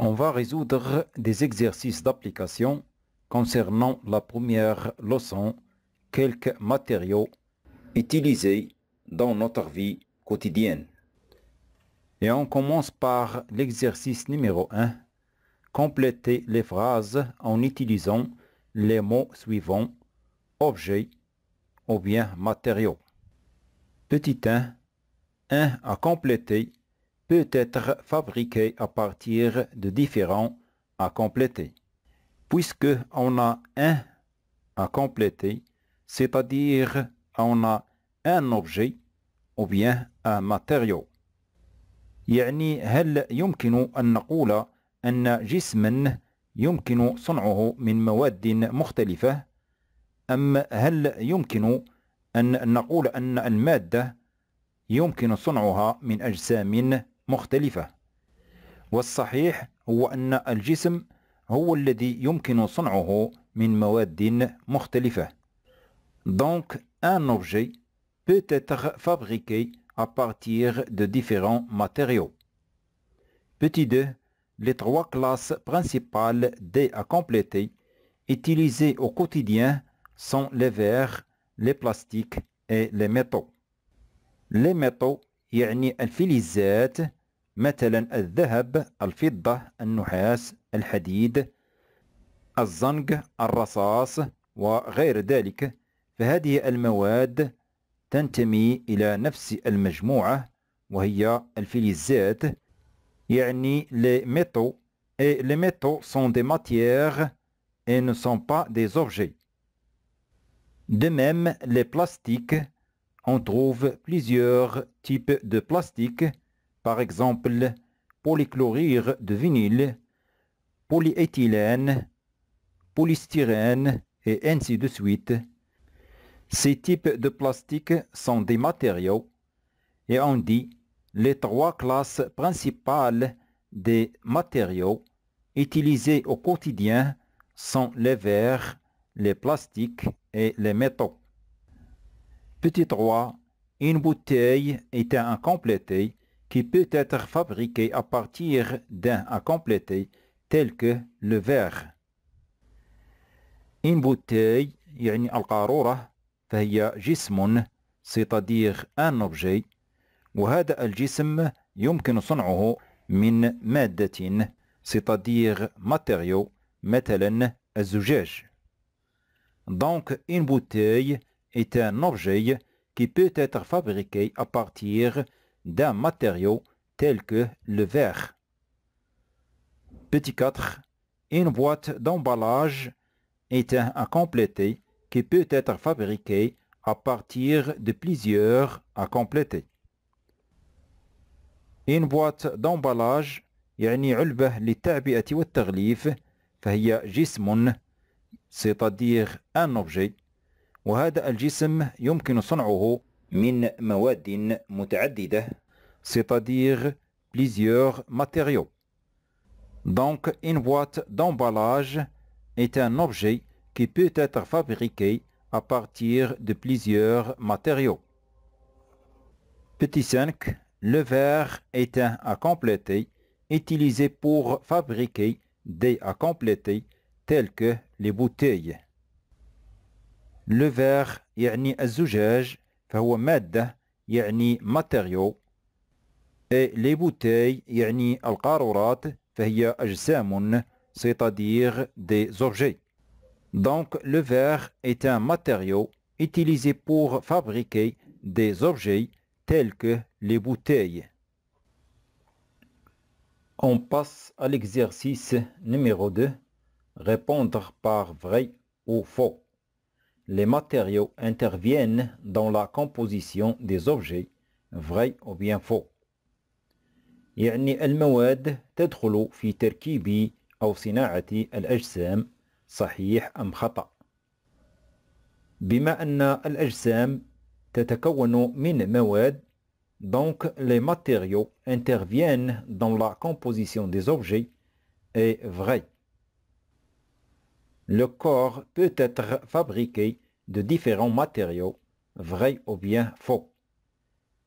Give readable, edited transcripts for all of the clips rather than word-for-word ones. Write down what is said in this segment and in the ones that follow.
On va résoudre des exercices d'application concernant la première leçon, quelques matériaux utilisés dans notre vie quotidienne. Et on commence par l'exercice numéro 1, compléter les phrases en utilisant les mots suivants, objet ou bien matériaux. Petit 1, à compléter peut être fabriqué à partir de différents à compléter. Puisque on a un à compléter, c'est-à-dire on a un objet ou bien un matériau. يعني هل يمكن أن نقول أن جسما يمكن صنعه من مواد مختلفة؟ أم هل يمكن أن نقول أن المادة يمكن صنعها من أجسام مختلفة؟ والصحيح هو أن الجسم هو الذي يمكن صنعه من مواد مختلفة. Donc, un objet peut être fabriqué à partir de différents matériaux. Petit 2. Les trois classes principales des à compléter utilisées au quotidien sont les verres, les plastiques et les métaux. Les métaux يعني الفلزات مثلا الذهب، الفضة، النحاس، الحديد، الزنق، الرصاص وغير ذلك، فهذه المواد تنتمي إلى نفس المجموعة وهي الفلزات يعني les métaux, et les métaux sont des matières et ne sont pas des objets. De même, les plastiques, on trouve plusieurs types de plastique, par exemple polychlorure de vinyle, polyéthylène, polystyrène et ainsi de suite. Ces types de plastique sont des matériaux et on dit les trois classes principales des matériaux utilisés au quotidien sont les verres, les plastiques et les métaux. Petit 3. Une bouteille est un complété qui peut être fabriqué à partir d'un à compléter tel que le verre. Une bouteille يعني القارورة فهي جسم c'est-à-dire un objet وهذا الجسم يمكن صنعه من مادة c'est-à-dire matériau مثلا الزجاج. Donc une bouteille est un objet qui peut être fabriqué à partir d'un matériau tel que le verre. Petit 4. Une boîte d'emballage est un à compléter qui peut être fabriqué à partir de plusieurs à compléter. Une boîte d'emballage يعني علبة للتعبئة والتغليف فهي جسم c'est-à-dire un objet وهذا الجسم يمكن صنعه من مواد متعددة c'est-à-dire plusieurs matériaux. Donc une boîte d'emballage est un objet qui peut être fabriqué à partir de plusieurs matériaux. Petit 5. Le verre est un à compléter utilisé pour fabriquer des à compléter tels que les bouteilles. Le verre يعني الزجاج فهو مادة يعني matériau et les bouteilles يعني القارورات فهي أجسام c'est-à-dire des objets. Donc le verre est un matériau utilisé pour fabriquer des objets tels que les bouteilles. On passe à l'exercice numéro 2, répondre par vrai ou faux. Les matériaux interviennent dans la composition des objets, vrai ou bien faux. يعني المواد تدخل في تركيب أو صناعة الأجسام، صحيح أم خطأ؟ بما أن الأجسام تتكون من مواد، donc les matériaux interviennent dans la composition des objets, est vrai. Le corps peut être fabriqué de différents matériaux, vrai ou bien faux.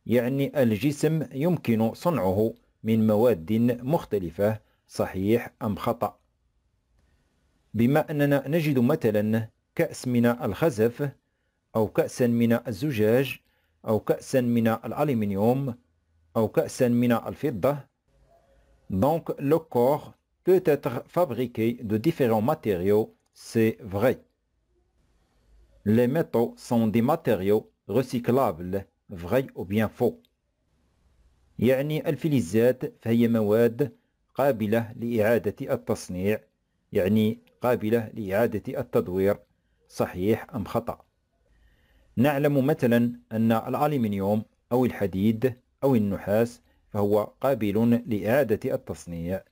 يعني الجسم يمكن صنعه من مواد مختلفة صحيح أم خطأ؟ بما أننا نجد مثلا كأس من الخزف أو كأسا من الزجاج أو كأسا من الألمنيوم أو كأسا من الفضة. Donc le corps peut être fabriqué de différents matériaux, c'est vrai. Les métaux sont des matériaux recyclables, vrai ou bien faux. يعني الفلزات فهي مواد قابلة لإعادة التصنيع، يعني قابلة لإعادة التدوير، صحيح أم خطأ؟ نعلم مثلا أن الألمنيوم أو الحديد أو النحاس فهو قابل لإعادة التصنيع.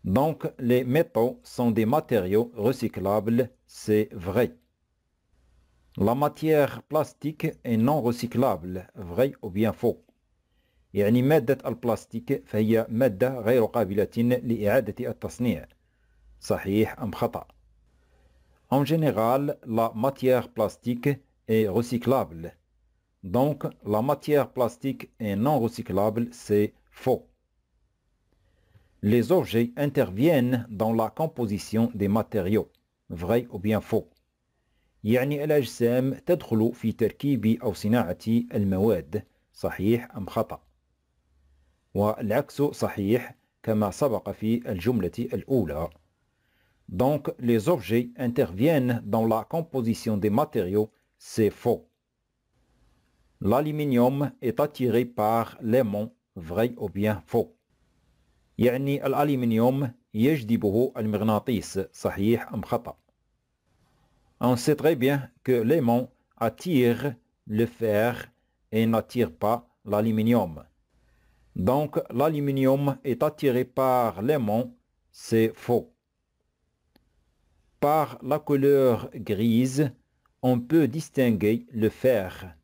Donc les métaux sont des matériaux recyclables, c'est vrai. La matière plastique est non recyclable, vrai ou bien faux؟ يعني مادة البلاستيك فهي مادة غير قابلة لإعادة التصنيع، صحيح أم خطأ؟ En général, la matière plastique est recyclable. Donc, la matière plastique est non recyclable, c'est faux. Les objets interviennent dans la composition des matériaux, vrai ou bien faux؟ يعني الأجسام تدخل في تركيب أو صناعة المواد، صحيح أم خطأ؟ والعكس صحيح كما سبق في الجملة الأولى. Donc, les objets interviennent dans la composition des matériaux, c'est faux. L'aluminium est attiré par l'aimant, vrai ou bien faux؟ يعني الألمنيوم يجذبه المغناطيس، صحيح أم خطأ؟ On sait très bien que l'aimant attire le fer et n'attire pas l'aluminium. Donc, l'aluminium est attiré par l'aimant, c'est faux. Par la couleur grise, on peut distinguer le fer.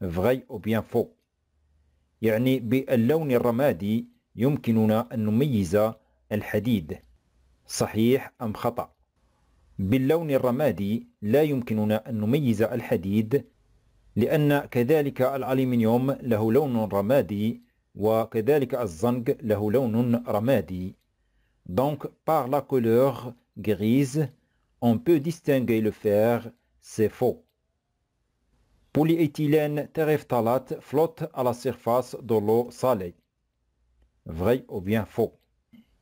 Vrai ou bien faux؟ يعني باللون الرمادي يمكننا أن نميز الحديد، صحيح أم خطأ؟ باللون الرمادي لا يمكننا أن نميز الحديد، لأن كذلك الألمنيوم له لون رمادي وكذلك الزنك له لون رمادي. Donc, par la couleur grise, on peut distinguer le fer, c'est faux. Polyéthylène terephthalate flotte à la surface de l'eau salée. Vrai ou bien faux؟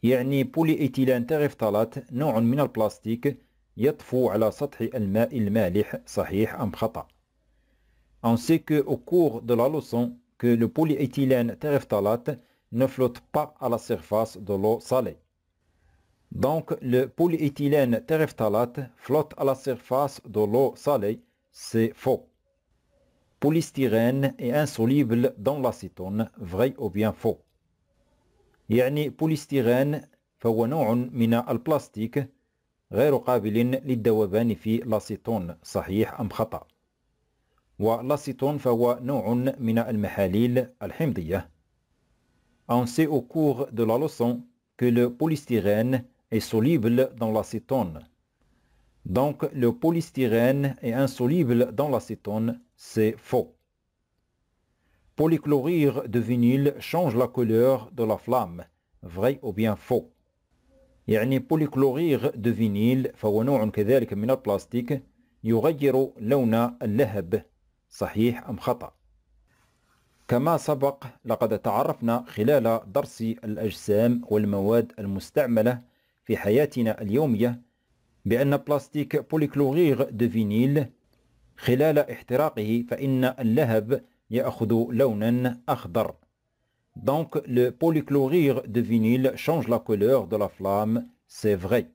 يعني polyéthylène terephthalate نوع من البلاستيك يطفو على سطح الماء المالح، صحيح أم خطأ؟ On sait qu'au cours de la leçon, que le polyéthylène terephthalate ne flotte pas à la surface de l'eau salée. Donc, le polyéthylène terephthalate flotte à la surface de l'eau salée, c'est faux. Polystyrène est insoluble dans l'acétone, vrai ou bien faux؟ يعني polystyrène فهو نوع من البلاستيك غير قابل للذوبان في الأسيتون، صحيح أم خطأ؟ والأسيتون فهو نوع من المحاليل الحمضية. On sait au cours de la leçon que le polystyrène est soluble dans l'acétone. Donc le polystyrène est insoluble dans l'acétone, c'est faux. Polychlorure de vinyle change la couleur de la flamme, vrai ou bien faux؟ يعني polychlorure de vinyle فهو نوع كذلك من البلاستيك يغير لون اللهب، صحيح أم خطأ؟ كما سبق لقد تعرفنا خلال درس الأجسام والمواد المستعملة في حياتنا اليومية بأن بلاستيك بوليكلورير دو فينيل خلال احتراقه فإن اللهب يأخذ لونا أخضر. Donc le polychlorure de vinyle change la couleur de la flamme, c'est vrai.